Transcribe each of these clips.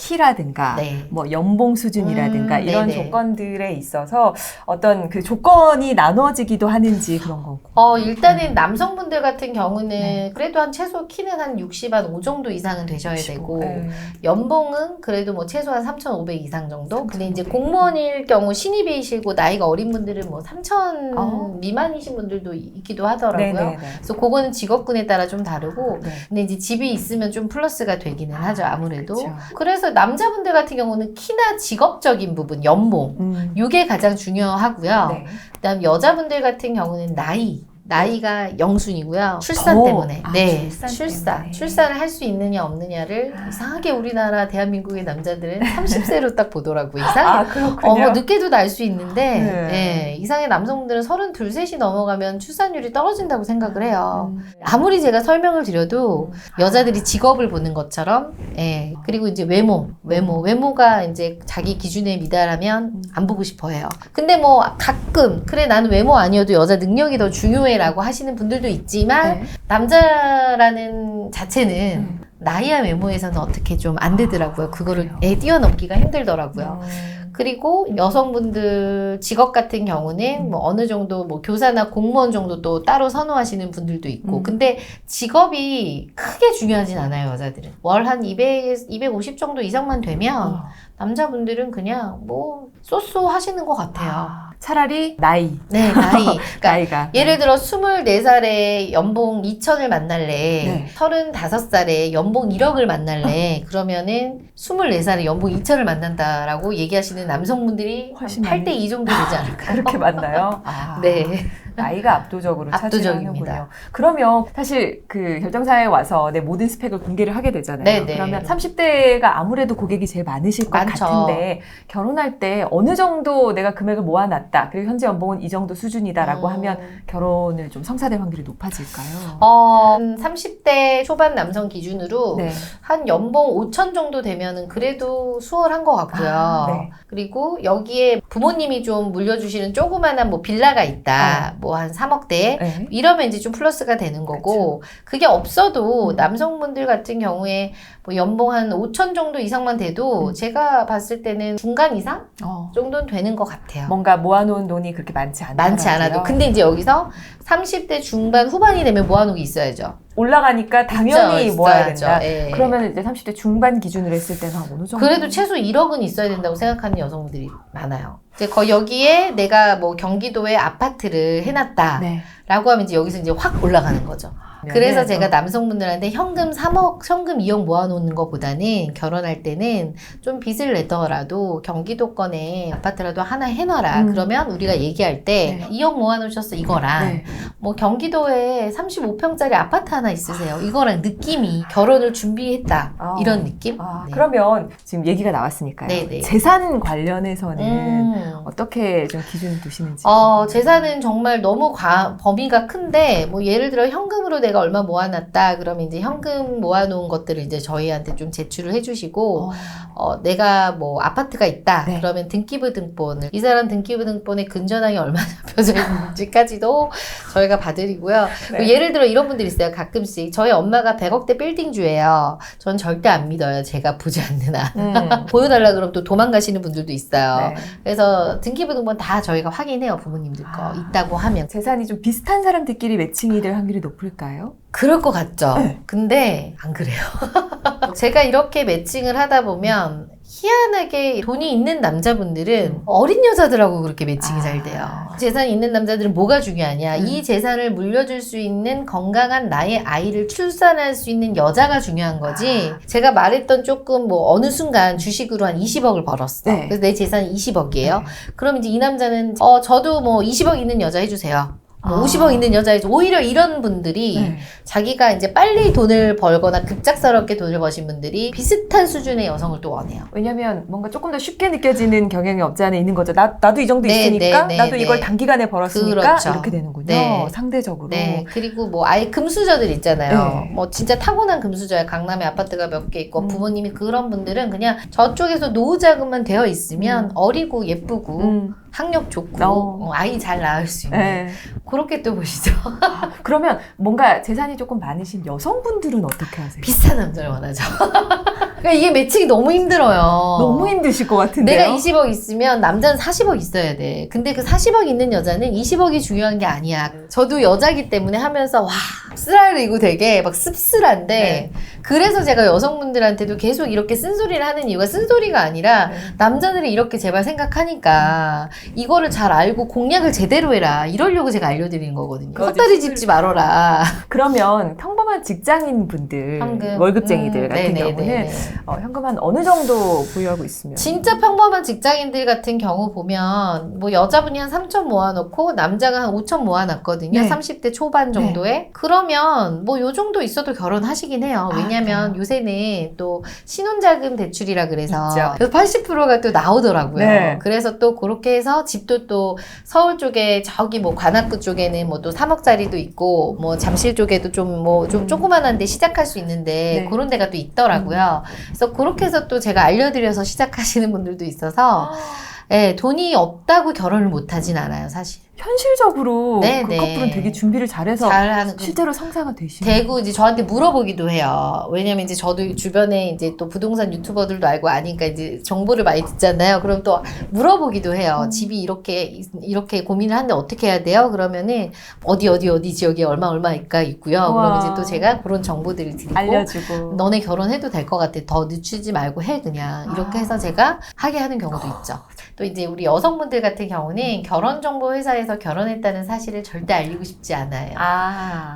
키라든가 네. 뭐 연봉 수준이라든가 이런 네네. 조건들에 있어서 어떤 그 조건이 나눠지기도 하는지 그런 거고. 일단은 남성분들 같은 경우는 네. 그래도 한 최소 키는 한 60, 한 5 정도 이상은 되셔야 되고 네. 연봉은 그래도 뭐 최소한 3,500 이상 정도? 근데 이제 3,500. 공무원일 경우 신입이시고 나이가 어린 분들은 뭐 3,000 어. 미만이신 분들도 있기도 하더라고요. 네네네. 그래서 그거는 직업군에 따라 좀 다르고 네. 근데 이제 집이 있으면 좀 플러스가 되기는 하죠, 아무래도. 그쵸. 그래서 남자분들 같은 경우는 키나 직업적인 부분, 연봉 이게 가장 중요하고요. 네. 그다음 여자분들 같은 경우는 나이가 영순이고요. 출산 더. 때문에. 네, 출산 때문에. 출산을 할 수 있느냐 없느냐를 이상하게 우리나라 대한민국의 남자들은 30세로 딱 보더라고요. 이상하게. 그렇군요. 늦게도 날 수 있는데 네. 이상하게 남성분들은 32, 3이 넘어가면 출산율이 떨어진다고 생각을 해요. 아무리 제가 설명을 드려도 여자들이 직업을 보는 것처럼 그리고 이제 외모가 이제 자기 기준에 미달하면 안 보고 싶어 해요. 근데 뭐 가끔 그래 나는 외모 아니어도 여자 능력이 더 중요해 라고 하시는 분들도 있지만 네. 남자라는 자체는 나이와 외모에서는 어떻게 좀 안 되더라고요. 그거를 뛰어넘기가 힘들더라고요. 그리고 여성분들 직업 같은 경우는 뭐 어느 정도 뭐 교사나 공무원 정도 또 따로 선호하시는 분들도 있고 근데 직업이 크게 중요하진 않아요, 여자들은. 월 한 250 정도 이상만 되면 남자분들은 그냥 뭐 쏘쏘 하시는 것 같아요. 차라리 나이. 네, 나이. 그러니까 나이가. 예를 들어 24살에 연봉 2천을 만날래. 네. 35살에 연봉 1억을 만날래. 그러면은 24살에 연봉 2천을 만난다라고 얘기하시는 남성분들이 훨씬 8대 2 정도 되지 않을까요? 그렇게 맞나요? 네. 나이가 압도적으로 압도적입니다. 차지하는군요. 그러면 사실 그 결정사에 와서 내 모든 스펙을 공개를 하게 되잖아요. 네네. 그러면 30대가 아무래도 고객이 제일 많으실 것 많죠. 같은데 결혼할 때 어느 정도 내가 금액을 모아놨다. 그리고 현재 연봉은 이 정도 수준이다라고 하면 결혼을 좀 성사될 확률이 높아질까요? 30대 초반 남성 기준으로 네. 한 연봉 5천 정도 되면은 그래도 수월한 것 같고요. 네. 그리고 여기에 부모님이 좀 물려주시는 조그만한 뭐 빌라가 있다. 뭐 한 3억대. 네. 이러면 이제 좀 플러스가 되는 거고 그게 없어도 남성분들 같은 경우에 뭐 연봉 한 5천 정도 이상만 돼도 제가 봤을 때는 중간 이상 정도는 되는 것 같아요. 뭔가 모아놓은 돈이 그렇게 많지 않더라고요. 많지 않아도. 근데 이제 여기서 30대 중반 후반이 되면 모아놓은 게 있어야죠. 올라가니까 당연히 있어야죠. 모아야 된다. 예. 그러면 이제 30대 중반 기준으로 했을 때는 어느 정도? 그래도 최소 1억은 있어야 된다고 생각하는 여성분들이 많아요. 이제 여기에 내가 뭐 경기도에 아파트를 해놨다. 네. 라고 하면 이제 여기서 이제 확 올라가는 거죠. 그래서 제가 남성분들한테 현금 3억, 현금 2억 모아놓는 것보다는 결혼할 때는 좀 빚을 내더라도 경기도권에 아파트라도 하나 해놔라. 그러면 우리가 얘기할 때 2억 모아놓으셨어 이거랑 뭐 경기도에 35평짜리 아파트 하나 있으세요. 이거랑 느낌이 결혼을 준비했다. 이런 느낌? 네. 그러면 지금 얘기가 나왔으니까요. 네네. 재산 관련해서는 어떻게 좀 기준을 두시는지. 재산은 정말 너무 범위가 큰데 뭐 예를 들어 현금으로 내가 얼마 모아놨다 그러면 이제 현금 모아놓은 것들을 이제 저희한테 좀 제출을 해주시고 내가 뭐 아파트가 있다 그러면 등기부 등본을 이 사람 등기부 등본에 근저당이 얼마나 잡혀져 있는지까지도 저희가 봐드리고요. 뭐 예를 들어 이런 분들이 있어요. 가끔씩 저희 엄마가 100억대 빌딩주예요. 전 절대 안 믿어요. 제가 보지 않는 한. 보여달라 그러면 또 도망가시는 분들도 있어요. 그래서 등기부 등본 다 저희가 확인해요. 부모님들 거 있다고 하면. 재산이 좀 비슷한 사람들끼리 매칭이 될 확률이 높을까요? 그럴 것 같죠. 근데 안 그래요. 제가 이렇게 매칭을 하다 보면 희한하게 돈이 있는 남자분들은 어린 여자들하고 그렇게 매칭이 잘 돼요. 재산이 있는 남자들은 뭐가 중요하냐. 이 재산을 물려줄 수 있는 건강한 나의 아이를 출산할 수 있는 여자가 중요한 거지. 제가 말했던 조금 뭐 어느 순간 주식으로 한 20억을 벌었어. 그래서 내 재산이 20억이에요. 그럼 이제 이 남자는 저도 뭐 20억 있는 여자 해주세요. 50억 있는 여자이죠. 오히려 이런 분들이 자기가 이제 빨리 돈을 벌거나 급작스럽게 돈을 버신 분들이 비슷한 수준의 여성을 또 원해요. 왜냐면 뭔가 조금 더 쉽게 느껴지는 경향이 없지 않아 있는 거죠. 나도 이 정도 있으니까 나도 이걸 단기간에 벌었으니까 그렇죠. 이렇게 되는군요. 상대적으로. 그리고 뭐 아예 금수저들 있잖아요. 뭐 진짜 타고난 금수저야. 강남에 아파트가 몇 개 있고 부모님이 그런 분들은 그냥 저쪽에서 노후 자금만 되어 있으면 어리고 예쁘고 학력 좋고 아이 잘 낳을 수 있는 네. 그렇게 또 보시죠. 그러면 뭔가 재산이 조금 많으신 여성분들은 어떻게 하세요? 비슷한 남자를 원하죠. 그러니까 이게 매칭이 너무 힘들어요. 너무 힘드실 것 같은데요? 내가 20억 있으면 남자는 40억 있어야 돼. 근데 그 40억 있는 여자는 20억이 중요한 게 아니야. 저도 여자기 때문에 하면서 와 쓰라리고 되게 막 씁쓸한데 네. 그래서 제가 여성분들한테도 계속 이렇게 쓴소리를 하는 이유가 쓴소리가 아니라 남자들이 이렇게 제발 생각하니까 이거를 잘 알고 공략을 제대로 해라. 이러려고 제가 알려드리는 거거든요. 헛다리 짚지 말아라. 그러면 평범한 직장인 분들, 현금. 월급쟁이들 같은 네네네네. 경우는 현금 한 어느 정도 보유하고 있으면? 진짜 평범한 직장인들 같은 경우 보면 뭐 여자분이 한 3천 모아놓고 남자가 한 5천 모아놨거든요. 네. 30대 초반 정도에. 그러면 뭐 요 정도 있어도 결혼하시긴 해요. 왜냐면 요새는 또 신혼자금 대출이라 그래서 있죠. 80%가 또 나오더라고요. 네. 그래서 또 그렇게 해서 집도 또 서울 쪽에 저기 뭐 관악구 쪽에는 뭐 또 3억짜리도 있고 뭐 잠실 쪽에도 좀 뭐 좀 조그만한데 시작할 수 있는데 네. 그런 데가 또 있더라고요. 그래서 그렇게 해서 또 제가 알려드려서 시작하시는 분들도 있어서 예, 돈이 없다고 결혼을 못하진 않아요, 사실. 현실적으로 네, 그 네. 커플은 되게 준비를 잘해서 잘하는 실제로 성사가 되시는 대구 이제 저한테 물어보기도 해요. 왜냐면 이제 저도 주변에 이제 또 부동산 유튜버들도 알고 아니까 이제 정보를 많이 듣잖아요. 그럼 또 물어보기도 해요. 집이 이렇게 고민을 하는데 어떻게 해야 돼요? 그러면은 어디 지역에 얼마가 있고요. 우와. 그러면 이제 또 제가 그런 정보들을 드리고 알려주고. 너네 결혼해도 될 것 같아. 더 늦추지 말고 해 그냥. 이렇게 해서 제가 하게 하는 경우도 있죠. 또 이제 우리 여성분들 같은 경우는 결혼정보회사에서 결혼했다는 사실을 절대 알리고 싶지 않아요.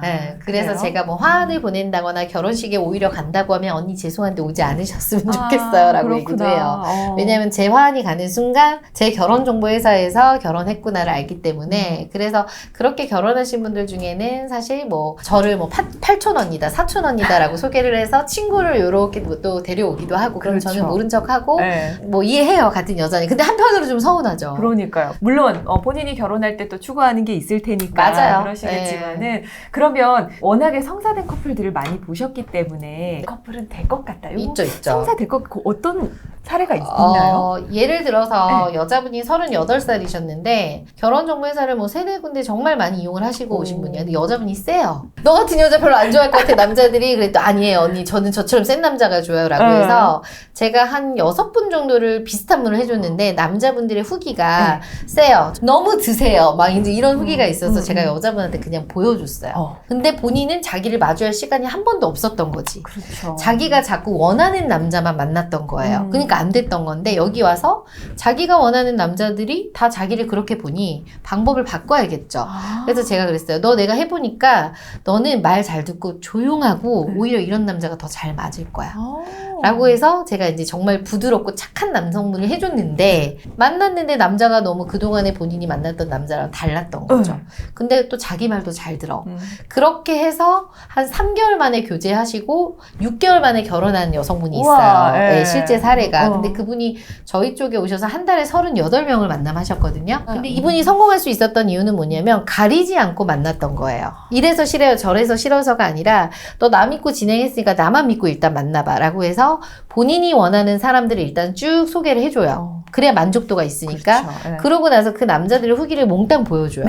네, 그래서 그래요? 제가 뭐 화환을 보낸다거나 결혼식에 오히려 간다고 하면 언니 죄송한데 오지 않으셨으면 좋겠어요 라고 얘기도 해요. 왜냐하면 제 화환이 가는 순간 제 결혼정보회사에서 결혼했구나를 알기 때문에 그래서 그렇게 결혼하신 분들 중에는 사실 뭐 저를 뭐 8촌 언니다, 4촌 언니다라고 소개를 해서 친구를 요렇게 또 데려오기도 하고 그럼 그렇죠. 저는 모른 척하고 네. 뭐 이해해요 같은 여자니. 근데 한편으로 좀 서운하죠. 그러니까요. 물론 본인이 결혼할 때 또 추구하는 게 있을 테니까 맞아요. 그러시겠지만은 그러면 워낙에 성사된 커플들을 많이 보셨기 때문에 커플은 될 것 같다. 요거 있죠. 성사될 것 같고 어떤 사례가 있나요? 예를 들어서 여자분이 38살이셨는데 결혼정보회사를 뭐 세네 군데 정말 많이 이용을 하시고 오신 분이야. 근데 여자분이 세요. 너 같은 여자 별로 안 좋아할 것 같아 남자들이. 그래도 아니에요 언니 저는 저처럼 센 남자가 좋아요 라고 해서 제가 한 6분 정도를 비슷한 분을 해줬는데 남자분들의 후기가 세요. 너무 드세요. 막 이제 이런 후기가 있어서 제가 여자분한테 그냥 보여줬어요. 근데 본인은 자기를 마주할 시간이 한 번도 없었던 거지. 그렇죠. 자기가 자꾸 원하는 남자만 만났던 거예요. 그러니까 안 됐던 건데 여기 와서 자기가 원하는 남자들이 다 자기를 그렇게 보니 방법을 바꿔야겠죠. 그래서 제가 그랬어요. 너 내가 해보니까 너는 말 잘 듣고 조용하고 오히려 이런 남자가 더 잘 맞을 거야. 라고 해서 제가 이제 정말 부드럽고 착한 남성분을 해줬는데 만났는데 남자가 너무 그동안에 본인이 만났던 남자랑 달랐던 거죠. 근데 또 자기 말도 잘 들어. 그렇게 해서 한 3개월 만에 교제하시고 6개월 만에 결혼한 여성분이 있어요. 네, 실제 사례가. 근데 그분이 저희 쪽에 오셔서 한 달에 38명을 만남하셨거든요. 근데 이분이 성공할 수 있었던 이유는 뭐냐면 가리지 않고 만났던 거예요. 이래서 싫어요 저래서 싫어서가 아니라 너 나 믿고 진행했으니까 나만 믿고 일단 만나봐 라고 해서 본인이 원하는 사람들을 일단 쭉 소개를 해줘요. 그래야 만족도가 있으니까. 그렇죠. 그러고 나서 그 남자들의 후기를 몽땅 보여줘요.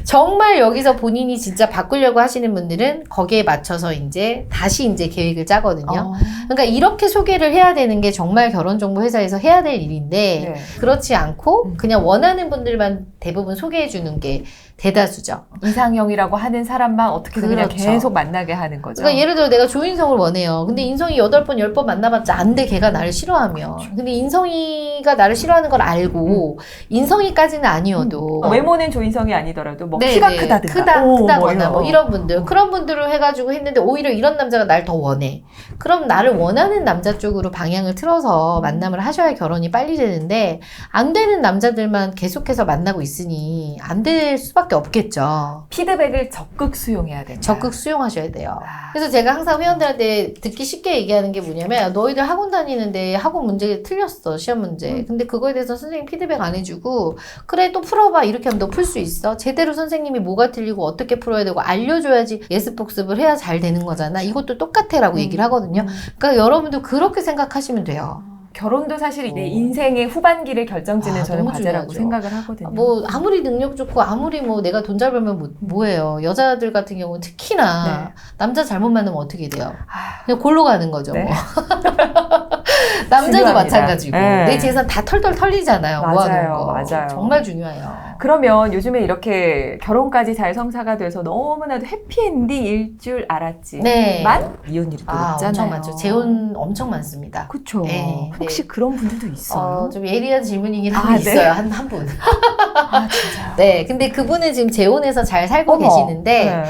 정말 여기서 본인이 진짜 바꾸려고 하시는 분들은 거기에 맞춰서 이제 다시 이제 계획을 짜거든요. 그러니까 이렇게 소개를 해야 되는 게 정말 결혼정보회사에서 해야 될 일인데 그렇지 않고 그냥 원하는 분들만 대부분 소개해 주는 게 대다수죠. 이상형이라고 하는 사람만 어떻게든 그냥 그렇죠. 계속 만나게 하는 거죠. 그러니까 예를 들어 내가 조인성을 원해요. 근데 인성이 8번, 10번 만나봤자 안 돼. 걔가 나를 싫어하면. 근데 인성이가 나를 싫어하는 걸 알고 인성이까지는 아니어도 외모는 조인성이 아니더라도 뭐 네네. 키가 크다든가 크다거나 뭐 이런 분들 그런 분들을 해가지고 했는데 오히려 이런 남자가 날 더 원해. 그럼 나를 원하는 남자 쪽으로 방향을 틀어서 만남을 하셔야 결혼이 빨리 되는데 안 되는 남자들만 계속해서 만나고 있으니 안 될 수밖에 없겠죠. 피드백을 적극 수용해야 된다. 적극 수용하셔야 돼요. 그래서 제가 항상 회원들한테 듣기 쉽게 얘기하는 게 뭐냐면 너희들 학원 다니는데 학원 문제 틀렸어. 시험 문제. 근데 그거에 대해서 선생님 피드백 안 해주고 그래 또 풀어봐. 이렇게 하면 너 풀 수 있어. 제대로 선생님이 뭐가 틀리고 어떻게 풀어야 되고 알려줘야지 예습 복습을 해야 잘 되는 거잖아. 이것도 똑같아 라고 얘기를 하거든요. 그러니까 여러분도 그렇게 생각하시면 돼요. 결혼도 사실 내 인생의 후반기를 결정짓는 저는 너무 과제라고 중요하죠. 생각을 하거든요. 뭐 아무리 능력 좋고 아무리 뭐 내가 돈 잘 벌면 뭐예요. 여자들 같은 경우는 특히나 남자 잘못 만나면 어떻게 돼요? 그냥 골로 가는 거죠. 네. 뭐. 남자도 중요합니다. 마찬가지고 네. 내 재산 다 털털 털리잖아요. 모아놓은 맞아요, 거. 맞아요. 정말 중요해요. 그러면 요즘에 이렇게 결혼까지 잘 성사가 돼서 너무나도 해피엔딩일 줄 알았지만 네. 이혼율이 또 아, 높잖아요. 엄청 많죠. 재혼 엄청 많습니다. 그렇죠. 네, 혹시 네. 그런 분들도 있어요? 좀 예리한 질문이긴 아, 한데 네. 있어요. 한 분. 아, 진짜. 네, 근데 그분은 지금 재혼해서 잘 살고 계시는데 네.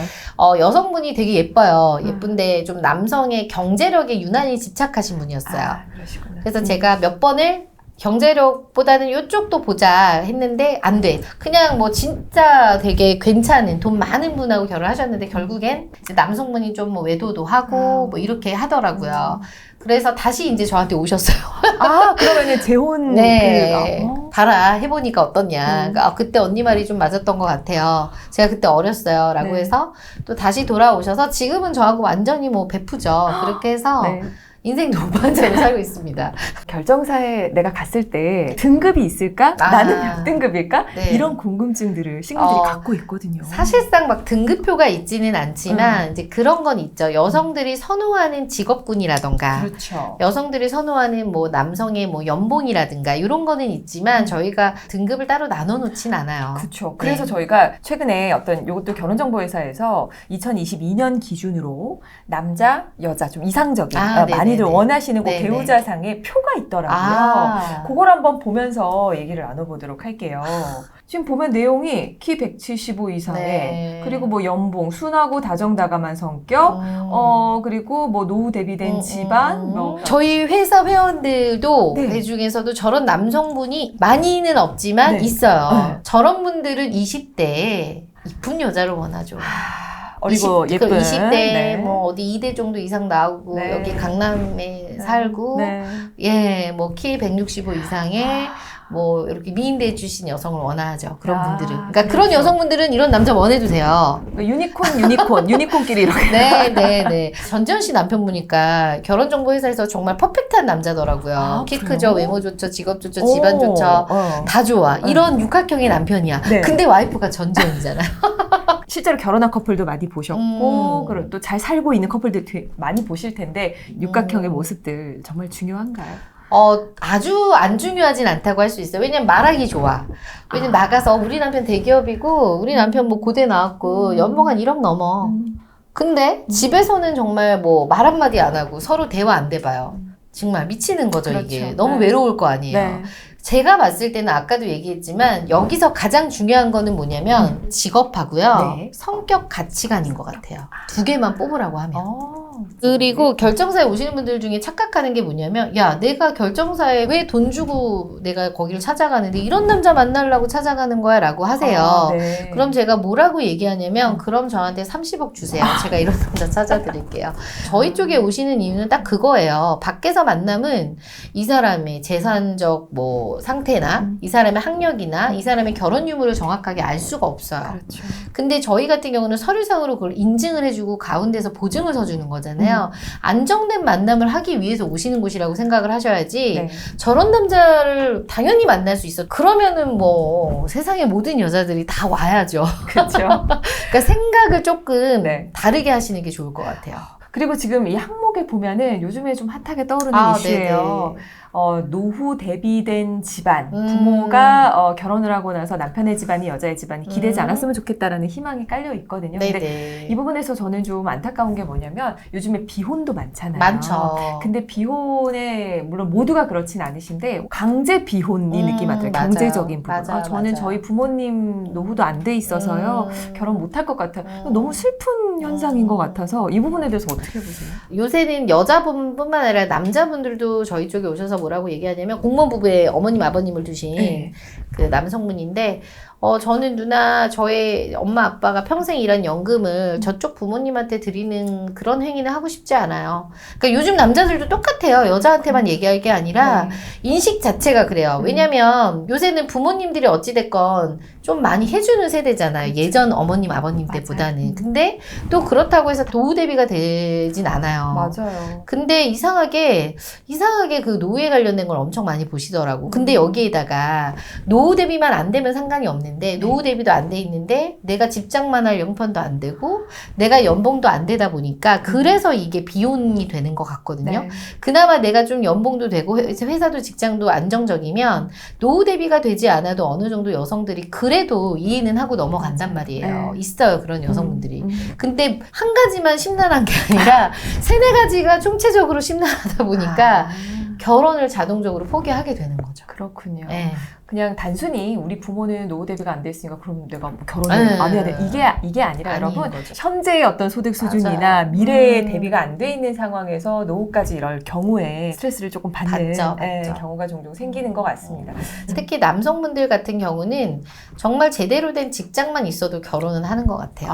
여성분이 되게 예뻐요. 예쁜데 좀 남성의 경제력에 유난히 집착하신 분이었어요. 아, 그러시구나. 그래서 제가 몇 번을 경제력보다는 이쪽도 보자 했는데 안 돼. 그냥 뭐 진짜 되게 괜찮은 돈 많은 분하고 결혼하셨는데 결국엔 이제 남성분이 좀 뭐 외도도 하고 뭐 이렇게 하더라고요. 그래서 다시 이제 저한테 오셨어요. 아, 그러면은 재혼 네. 봐라 해보니까 어떻냐. 그러니까 그때 언니 말이 좀 맞았던 것 같아요. 제가 그때 어렸어요. 라고 네. 해서 또 다시 돌아오셔서 지금은 저하고 완전히 뭐 베프죠. 그렇게 해서 네. 인생 동반자로 살고 있습니다. 결정사에 내가 갔을 때 등급이 있을까? 아. 나는 몇 등급일까? 네. 이런 궁금증들을 신부들이 갖고 있거든요. 사실상 막 등급표가 있지는 않지만 이제 그런 건 있죠. 여성들이 선호하는 직업군이라던가 그렇죠. 여성들이 선호하는 뭐 남성의 뭐 연봉이라든가 이런 거는 있지만 저희가 등급을 따로 나눠 놓진 않아요. 그렇죠. 그래서 저희가 최근에 어떤 이것도 결혼정보회사에서 2022년 기준으로 남자, 여자 좀 이상적인 많이들 원하시는 그 네네. 배우자상의 표가 있더라고요. 그걸 한번 보면서 얘기를 나눠보도록 할게요. 지금 보면 내용이 키 175 이상에 네. 그리고 뭐 연봉, 순하고 다정다감한 성격, 그리고 뭐 노후 대비된 집안, 뭐 저희 회사 회원들도 네. 그 중에서도 저런 남성분이 많이는 없지만 네. 있어요. 네. 저런 분들은 20대에 이쁜 여자를 원하죠. 어리고 예쁜 20대 네. 뭐 어디 2대 정도 이상 나오고 네. 여기 강남에 살고 네. 예, 뭐 키 165 이상의 뭐 이렇게 미인대 출신 여성을 원하죠. 그런 분들은. 그러니까 그런 그렇죠. 여성분들은 이런 남자 원해도 돼요. 유니콘끼리 이렇게. 네. 전지현 씨 남편 보니까 결혼정보회사에서 정말 퍼펙트한 남자더라고요. 키 그래요? 크죠, 외모 좋죠, 직업 좋죠, 집안 좋죠. 다 좋아. 이런 육각형의 남편이야. 네. 근데 와이프가 전지현이잖아요. 실제로 결혼한 커플도 많이 보셨고, 그리고 또 잘 살고 있는 커플들 많이 보실 텐데, 육각형의 모습들 정말 중요한가요? 아주 안 중요하진 않다고 할 수 있어요. 왜냐면 말하기 좋아. 왜냐면 나가서 우리 남편 대기업이고, 우리 남편 뭐 고대 나왔고, 연봉 한 1억 넘어. 근데 집에서는 정말 뭐 말 한마디 안 하고 서로 대화 안 돼봐요. 정말 미치는 거죠, 그렇죠. 이게. 너무 네. 외로울 거 아니에요. 네. 제가 봤을 때는 아까도 얘기했지만 여기서 가장 중요한 거는 뭐냐면 직업하고요. 네. 성격 가치관인 것 같아요. 두 개만 뽑으라고 하면. 네. 그리고 결정사에 오시는 분들 중에 착각하는 게 뭐냐면 야 내가 결정사에 왜 돈 주고 내가 거기를 찾아가는데 이런 남자 만나려고 찾아가는 거야 라고 하세요. 네. 그럼 제가 뭐라고 얘기하냐면 그럼 저한테 30억 주세요. 제가 이런 남자 찾아드릴게요. 저희 쪽에 오시는 이유는 딱 그거예요. 밖에서 만남은 이 사람의 재산적 뭐 상태나 이 사람의 학력이나 이 사람의 결혼 유무를 정확하게 알 수가 없어요. 그렇죠. 근데 저희 같은 경우는 서류상으로 그걸 인증을 해주고 가운데서 보증을 서주는 거잖아요. 안정된 만남을 하기 위해서 오시는 곳이라고 생각을 하셔야지 네. 저런 남자를 당연히 만날 수 있어. 그러면은 뭐 세상의 모든 여자들이 다 와야죠. 그렇죠. 그러니까 생각을 조금 네. 다르게 하시는 게 좋을 것 같아요. 그리고 지금 이 항목에 보면은 요즘에 좀 핫하게 떠오르는 이슈예요. 네네. 노후 대비된 집안, 부모가 결혼을 하고 나서 남편의 집안이 여자의 집안이 기대지 않았으면 좋겠다라는 희망이 깔려 있거든요. 근데 네네. 이 부분에서 저는 좀 안타까운 게 뭐냐면 요즘에 비혼도 많잖아요. 많죠. 근데 비혼에 물론 모두가 그렇진 않으신데 강제 비혼이 느낌 같아요. 맞아요. 경제적인 부분. 맞아요. 저는 맞아요. 저희 부모님 노후도 안 돼 있어서요. 결혼 못 할 것 같아요. 너무 슬픈 현상인 것 같아서 이 부분에 대해서 어떻게 보세요? 요새는 여자분뿐만 아니라 남자분들도 저희 쪽에 오셔서 뭐라고 얘기하냐면 공무원 부부의 어머님 아버님을 두신 네. 그 남성분인데 저는 누나 저의 엄마 아빠가 평생 일한 연금을 저쪽 부모님한테 드리는 그런 행위는 하고 싶지 않아요. 그러니까 요즘 남자들도 똑같아요. 여자한테만 얘기할 게 아니라 인식 자체가 그래요. 왜냐면 요새는 부모님들이 어찌됐건 좀 많이 해주는 세대잖아요. 예전 어머님 아버님 때보다는. 근데 또 그렇다고 해서 노후 대비가 되진 않아요. 맞아요. 근데 이상하게 그 노후에 관련된 걸 엄청 많이 보시더라고. 근데 여기에다가 노후 대비만 안 되면 상관이 없는데 노후 대비도 안 돼 있는데 내가 집장만 할 형편도 안 되고 내가 연봉도 안 되다 보니까 그래서 이게 비혼이 되는 것 같거든요. 네. 그나마 내가 좀 연봉도 되고 회사도 직장도 안정적이면 노후 대비가 되지 않아도 어느 정도 여성들이 그래도 이해는 하고 넘어간단 말이에요. 네. 있어요. 그런 여성분들이. 근데 한 가지만 심란한 게 아니라 세네 가지가 총체적으로 심란하다 보니까 결혼을 자동적으로 포기하게 되는 거죠. 그렇군요. 네. 그냥 단순히 우리 부모는 노후 대비가 안 돼 있으니까 그럼 내가 뭐 결혼을 안 해야 돼. 이게 아니라 아닌 여러분 거죠. 현재의 어떤 소득 수준이나 맞아요. 미래의 대비가 안 돼 있는 상황에서 노후까지 이럴 경우에 스트레스를 조금 받는 받죠. 경우가 종종 생기는 것 같습니다. 특히 남성분들 같은 경우는 정말 제대로 된 직장만 있어도 결혼은 하는 것 같아요.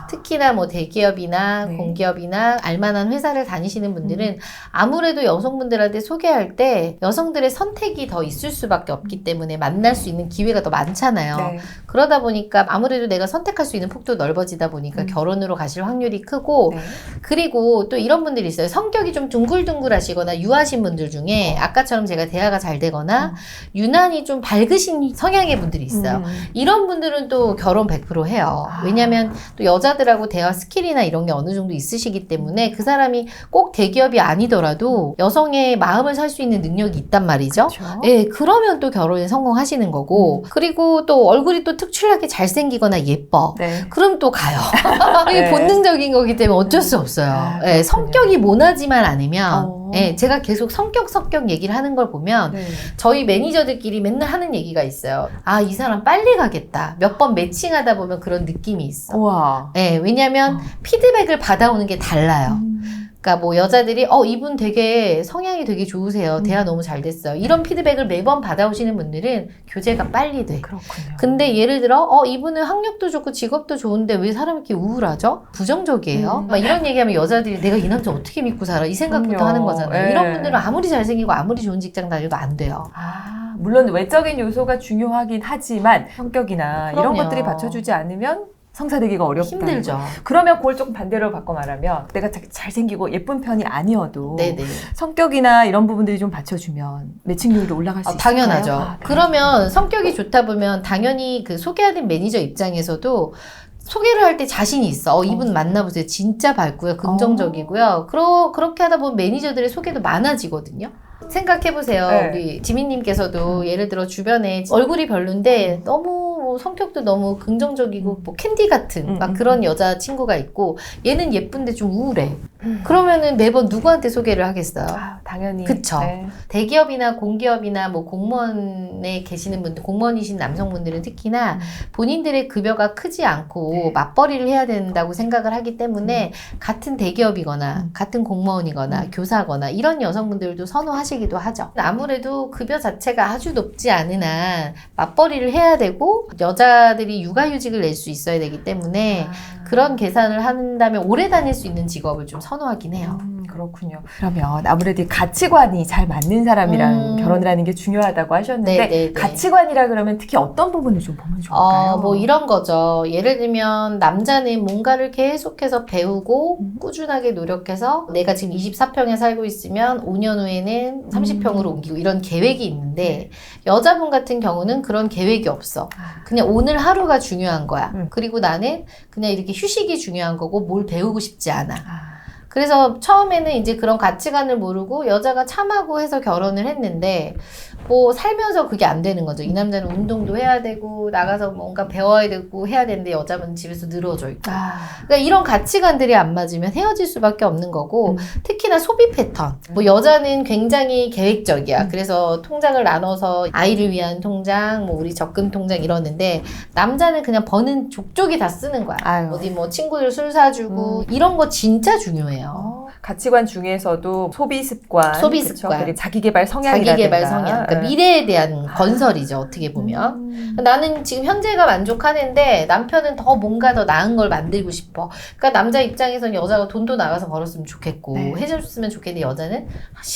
특히나 뭐 대기업이나 네. 공기업이나 알만한 회사를 다니시는 분들은 아무래도 여성분들한테 소개할 때 여성들의 선택이 더 있을 수밖에 없기 때문에 만날 수 있는 기회가 더 많잖아요. 네. 그러다 보니까 아무래도 내가 선택할 수 있는 폭도 넓어지다 보니까 결혼으로 가실 확률이 크고 네. 그리고 또 이런 분들이 있어요. 성격이 좀 둥글둥글하시거나 유하신 분들 중에 아까처럼 제가 대화가 잘 되거나 유난히 좀 밝으신 성향의 분들이 있어요. 이런 분들은 또 결혼 100% 해요. 왜냐면 또 여자들하고 대화 스킬이나 이런 게 어느 정도 있으시기 때문에 그 사람이 꼭 대기업이 아니더라도 여성의 마음을 살 수 있는 능력이 있단 말이죠. 그렇죠. 예, 그러면 또 결혼에 성공하시는 거고 그리고 또 얼굴이 또 특출나게 잘생기거나 예뻐. 네. 그럼 또 가요. 이게 네. 본능적인 거기 때문에 어쩔 수 없어요. 아, 예, 그렇군요. 성격이 모나지만 않으면 어. 예, 제가 계속 성격 얘기를 하는 걸 보면 네. 저희 매니저들끼리 맨날 하는 얘기가 있어요. 아, 이 사람 빨리 가겠다. 몇 번 매칭하다 보면 그런 느낌이 있어. 우와. 예, 왜냐면 피드백을 받아오는 게 달라요. 그러니까 뭐 여자들이 이분 되게 성향이 되게 좋으세요. 대화 너무 잘 됐어요. 이런 피드백을 매번 받아오시는 분들은 교제가 빨리 돼. 그렇군요. 근데 예를 들어 이분은 학력도 좋고 직업도 좋은데 왜 사람이 이렇게 우울하죠? 부정적이에요? 막 이런 얘기하면 여자들이 내가 이 남자 어떻게 믿고 살아? 이 생각부터 그럼요. 하는 거잖아요. 예. 이런 분들은 아무리 잘생기고 아무리 좋은 직장 다녀도 안 돼요. 물론 외적인 요소가 중요하긴 하지만 성격이나 이런 그럼요. 것들이 받쳐주지 않으면 성사되기가 어렵다. 힘들죠. 그러면 그걸 조금 반대로 바꿔 말하면 내가 잘생기고 예쁜 편이 아니어도 네네. 성격이나 이런 부분들이 좀 받쳐주면 매칭률도 올라갈 수 있을까요? 당연하죠. 그러면 성격이 좋다 보면 당연히 그 소개하는 매니저 입장에서도 소개를 할 때 자신이 있어. 이분 만나보세요. 진짜 밝고요. 긍정적이고요. 그렇게 하다 보면 매니저들의 소개도 많아지거든요. 생각해보세요. 네. 우리 지민님께서도 예를 들어 주변에 얼굴이 별론데 너무 뭐 성격도 너무 긍정적이고 뭐 캔디 같은 막 그런 여자친구가 있고 얘는 예쁜데 좀 우울해. 그러면은 매번 누구한테 소개를 하겠어요? 당연히. 그쵸. 네. 대기업이나 공기업이나 뭐 공무원에 계시는 분들, 공무원이신 남성분들은 특히나 본인들의 급여가 크지 않고 맞벌이를 해야 된다고 생각을 하기 때문에 같은 대기업이거나 같은 공무원이거나 교사거나 이런 여성분들도 선호하시기도 하죠. 아무래도 급여 자체가 아주 높지 않은 한 맞벌이를 해야 되고 여자들이 육아휴직을 낼 수 있어야 되기 때문에 그런 계산을 한다면 오래 다닐 수 있는 직업을 좀 선호하긴 해요. 그렇군요. 그러면 아무래도 이 가치관이 잘 맞는 사람이랑 결혼을 하는 게 중요하다고 하셨는데 네네네. 가치관이라 그러면 특히 어떤 부분을 좀 보면 좋을까요? 뭐 이런 거죠. 예를 들면 남자는 뭔가를 계속해서 배우고 꾸준하게 노력해서 내가 지금 24평에 살고 있으면 5년 후에는 30평으로 옮기고 이런 계획이 있는데 여자분 같은 경우는 그런 계획이 없어. 그냥 오늘 하루가 중요한 거야. 그리고 나는 그냥 이렇게 휴식이 중요한 거고 뭘 배우고 싶지 않아. 그래서 처음에는 이제 그런 가치관을 모르고 여자가 참하고 해서 결혼을 했는데 뭐 살면서 그게 안 되는 거죠. 이 남자는 운동도 해야 되고 나가서 뭔가 배워야 되고 해야 되는데 여자분은 집에서 늘어져 있고. 그러니까 이런 가치관들이 안 맞으면 헤어질 수밖에 없는 거고 특히나 소비 패턴. 뭐 여자는 굉장히 계획적이야. 그래서 통장을 나눠서 아이를 위한 통장, 뭐 우리 적금 통장 이러는데 남자는 그냥 버는 족족이 다 쓰는 거야. 아유. 어디 뭐 친구들 술 사주고 이런 거 진짜 중요해요. 가치관 중에서도 소비 습관, 소비 그쵸? 습관. 그리고 자기계발 성향이라든가. 자기계발 성향. 그러니까 미래에 대한 건설이죠. 어떻게 보면. 나는 지금 현재가 만족하는데 남편은 더 뭔가 더 나은 걸 만들고 싶어. 그러니까 남자 입장에서는 여자가 돈도 나가서 벌었으면 좋겠고 네. 해줬으면 좋겠는데 여자는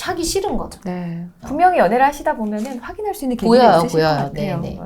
하기 싫은 거죠. 네. 분명히 연애를 하시다 보면은 확인할 수 있는 계기가 있으실 것 같아요. 네네.